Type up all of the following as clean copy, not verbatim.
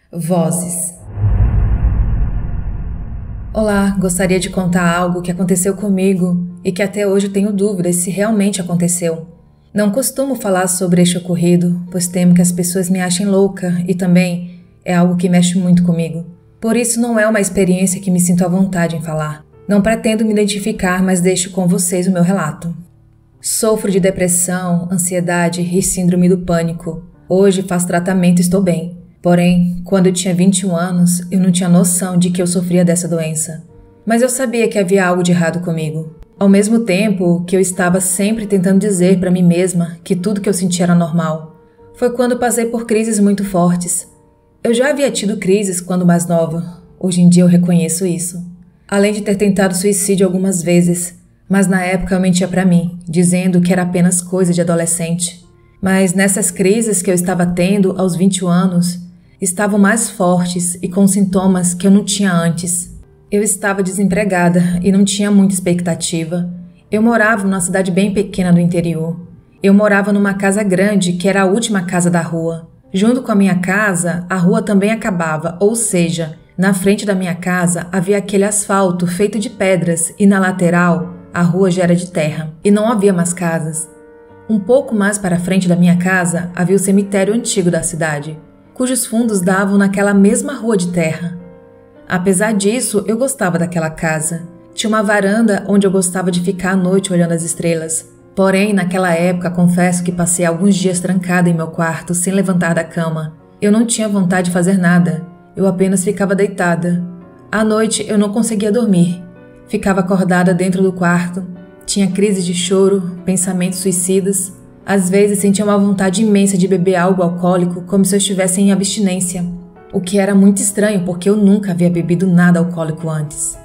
Vozes. Olá, gostaria de contar algo que aconteceu comigo e que até hoje tenho dúvidas se realmente aconteceu. Não costumo falar sobre este ocorrido, pois temo que as pessoas me achem louca e também é algo que mexe muito comigo. Por isso não é uma experiência que me sinto à vontade em falar. Não pretendo me identificar, mas deixo com vocês o meu relato. Sofro de depressão, ansiedade e síndrome do pânico. Hoje faço tratamento e estou bem. Porém, quando eu tinha 21 anos, eu não tinha noção de que eu sofria dessa doença. Mas eu sabia que havia algo de errado comigo. Ao mesmo tempo que eu estava sempre tentando dizer para mim mesma que tudo que eu sentia era normal. Foi quando passei por crises muito fortes. Eu já havia tido crises quando mais nova. Hoje em dia eu reconheço isso. Além de ter tentado suicídio algumas vezes. Mas na época eu mentia para mim, dizendo que era apenas coisa de adolescente. Mas nessas crises que eu estava tendo aos 21 anos, estavam mais fortes e com sintomas que eu não tinha antes. Eu estava desempregada e não tinha muita expectativa. Eu morava numa cidade bem pequena do interior. Eu morava numa casa grande que era a última casa da rua. Junto com a minha casa, a rua também acabava, ou seja, na frente da minha casa havia aquele asfalto feito de pedras e na lateral a rua já era de terra e não havia mais casas. Um pouco mais para frente da minha casa havia o cemitério antigo da cidade, cujos fundos davam naquela mesma rua de terra. Apesar disso, eu gostava daquela casa. Tinha uma varanda onde eu gostava de ficar à noite olhando as estrelas. Porém, naquela época, confesso que passei alguns dias trancada em meu quarto, sem levantar da cama. Eu não tinha vontade de fazer nada. Eu apenas ficava deitada. À noite, eu não conseguia dormir. Ficava acordada dentro do quarto. Tinha crises de choro, pensamentos suicidas. Às vezes sentia uma vontade imensa de beber algo alcoólico, como se eu estivesse em abstinência. O que era muito estranho, porque eu nunca havia bebido nada alcoólico antes.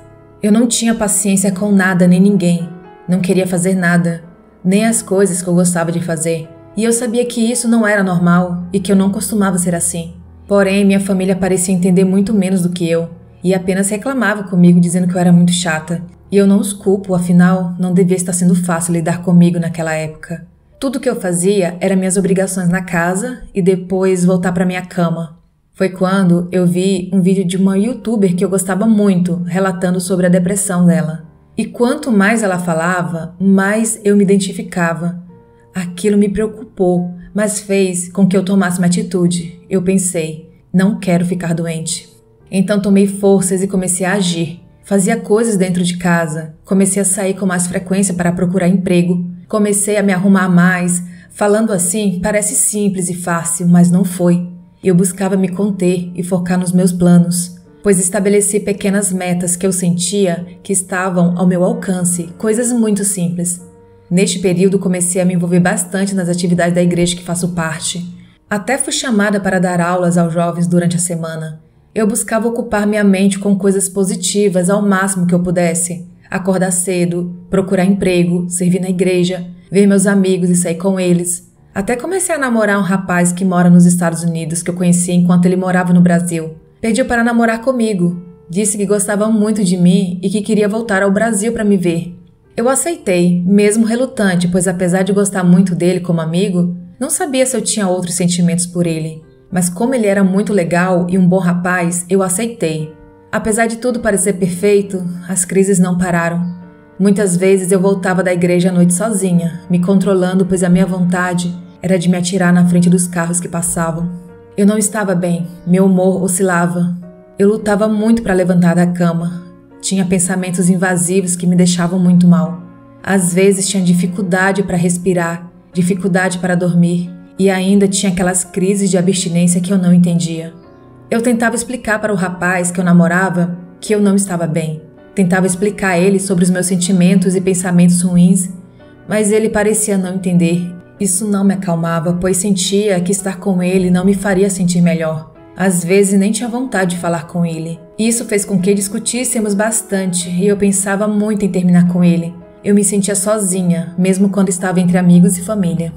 Eu não tinha paciência com nada nem ninguém. Não queria fazer nada, nem as coisas que eu gostava de fazer. E eu sabia que isso não era normal e que eu não costumava ser assim. Porém, minha família parecia entender muito menos do que eu e apenas reclamava comigo dizendo que eu era muito chata. E eu não os culpo, afinal, não devia estar sendo fácil lidar comigo naquela época. Tudo que eu fazia era minhas obrigações na casa e depois voltar para minha cama. Foi quando eu vi um vídeo de uma youtuber que eu gostava muito, relatando sobre a depressão dela. E quanto mais ela falava, mais eu me identificava. Aquilo me preocupou, mas fez com que eu tomasse uma atitude. Eu pensei, não quero ficar doente. Então tomei forças e comecei a agir. Fazia coisas dentro de casa, comecei a sair com mais frequência para procurar emprego, comecei a me arrumar mais. Falando assim, parece simples e fácil, mas não foi. Eu buscava me conter e focar nos meus planos, pois estabeleci pequenas metas que eu sentia que estavam ao meu alcance, coisas muito simples. Neste período comecei a me envolver bastante nas atividades da igreja que faço parte. Até fui chamada para dar aulas aos jovens durante a semana. Eu buscava ocupar minha mente com coisas positivas ao máximo que eu pudesse. Acordar cedo, procurar emprego, servir na igreja, ver meus amigos e sair com eles. Até comecei a namorar um rapaz que mora nos Estados Unidos, que eu conheci enquanto ele morava no Brasil. Pediu para namorar comigo. Disse que gostava muito de mim e que queria voltar ao Brasil para me ver. Eu aceitei, mesmo relutante, pois apesar de gostar muito dele como amigo, não sabia se eu tinha outros sentimentos por ele. Mas como ele era muito legal e um bom rapaz, eu aceitei. Apesar de tudo parecer perfeito, as crises não pararam. Muitas vezes eu voltava da igreja à noite sozinha, me controlando, pois a minha vontade era de me atirar na frente dos carros que passavam. Eu não estava bem, meu humor oscilava. Eu lutava muito para levantar da cama. Tinha pensamentos invasivos que me deixavam muito mal. Às vezes tinha dificuldade para respirar, dificuldade para dormir. E ainda tinha aquelas crises de abstinência que eu não entendia. Eu tentava explicar para o rapaz que eu namorava que eu não estava bem. Tentava explicar a ele sobre os meus sentimentos e pensamentos ruins, mas ele parecia não entender. Isso não me acalmava, pois sentia que estar com ele não me faria sentir melhor. Às vezes nem tinha vontade de falar com ele. Isso fez com que discutíssemos bastante e eu pensava muito em terminar com ele. Eu me sentia sozinha, mesmo quando estava entre amigos e família.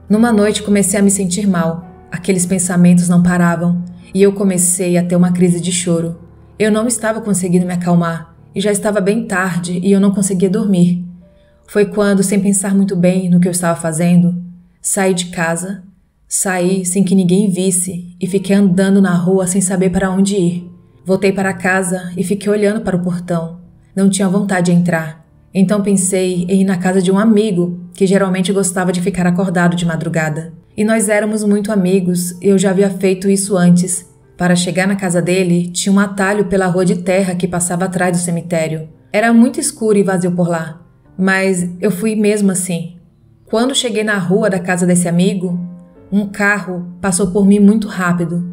Numa noite comecei a me sentir mal, aqueles pensamentos não paravam e eu comecei a ter uma crise de choro. Eu não estava conseguindo me acalmar e já estava bem tarde e eu não conseguia dormir. Foi quando, sem pensar muito bem no que eu estava fazendo, saí de casa, Saí sem que ninguém visse e fiquei andando na rua sem saber para onde ir. Voltei para casa e fiquei olhando para o portão. Não tinha vontade de entrar. Então pensei em ir na casa de um amigo que geralmente gostava de ficar acordado de madrugada. E nós éramos muito amigos e eu já havia feito isso antes. Para chegar na casa dele, tinha um atalho pela rua de terra que passava atrás do cemitério. Era muito escuro e vazio por lá, mas eu fui mesmo assim. Quando cheguei na rua da casa desse amigo, um carro passou por mim muito rápido.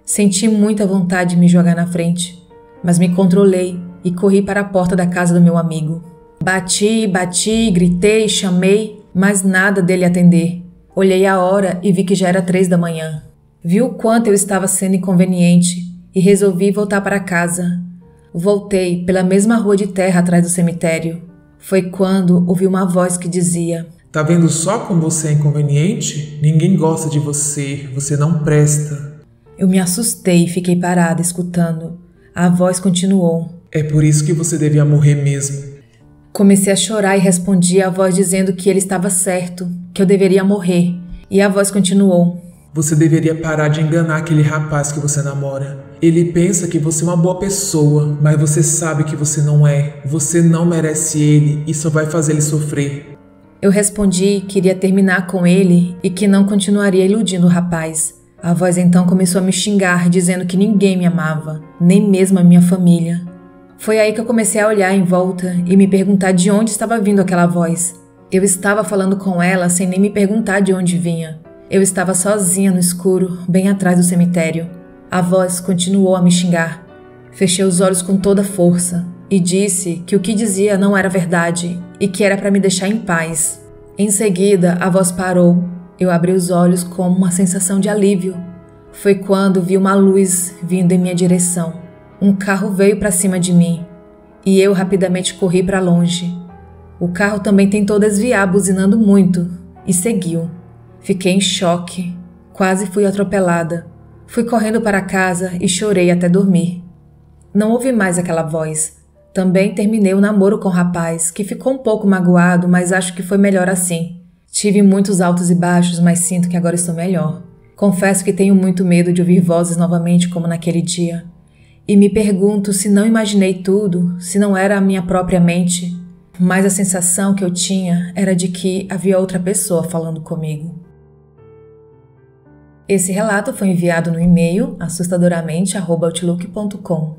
Senti muita vontade de me jogar na frente, mas me controlei e corri para a porta da casa do meu amigo. Bati, gritei, chamei, mas nada dele atender. Olhei a hora e vi que já era 3 da manhã. Vi o quanto eu estava sendo inconveniente e resolvi voltar para casa. Voltei pela mesma rua de terra atrás do cemitério. Foi quando ouvi uma voz que dizia: "Tá vendo só como você é inconveniente? Ninguém gosta de você, você não presta." Eu me assustei e fiquei parada escutando. A voz continuou: "É por isso que você devia morrer mesmo." Comecei a chorar e respondi à voz dizendo que ele estava certo, que eu deveria morrer. E a voz continuou: "Você deveria parar de enganar aquele rapaz que você namora. Ele pensa que você é uma boa pessoa, mas você sabe que você não é. Você não merece ele e só vai fazer ele sofrer." Eu respondi que iria terminar com ele e que não continuaria iludindo o rapaz. A voz então começou a me xingar, dizendo que ninguém me amava, nem mesmo a minha família. Foi aí que eu comecei a olhar em volta e me perguntar de onde estava vindo aquela voz. Eu estava falando com ela sem nem me perguntar de onde vinha. Eu estava sozinha no escuro, bem atrás do cemitério. A voz continuou a me xingar. Fechei os olhos com toda força e disse que o que dizia não era verdade e que era para me deixar em paz. Em seguida, a voz parou. Eu abri os olhos com uma sensação de alívio. Foi quando vi uma luz vindo em minha direção. Um carro veio para cima de mim e eu rapidamente corri para longe. O carro também tentou desviar, buzinando muito, e seguiu. Fiquei em choque. Quase fui atropelada. Fui correndo para casa e chorei até dormir. Não ouvi mais aquela voz. Também terminei o namoro com o rapaz, que ficou um pouco magoado, mas acho que foi melhor assim. Tive muitos altos e baixos, mas sinto que agora estou melhor. Confesso que tenho muito medo de ouvir vozes novamente como naquele dia. E me pergunto se não imaginei tudo, se não era a minha própria mente. Mas a sensação que eu tinha era de que havia outra pessoa falando comigo. Esse relato foi enviado no e-mail assustadoramente@outlook.com.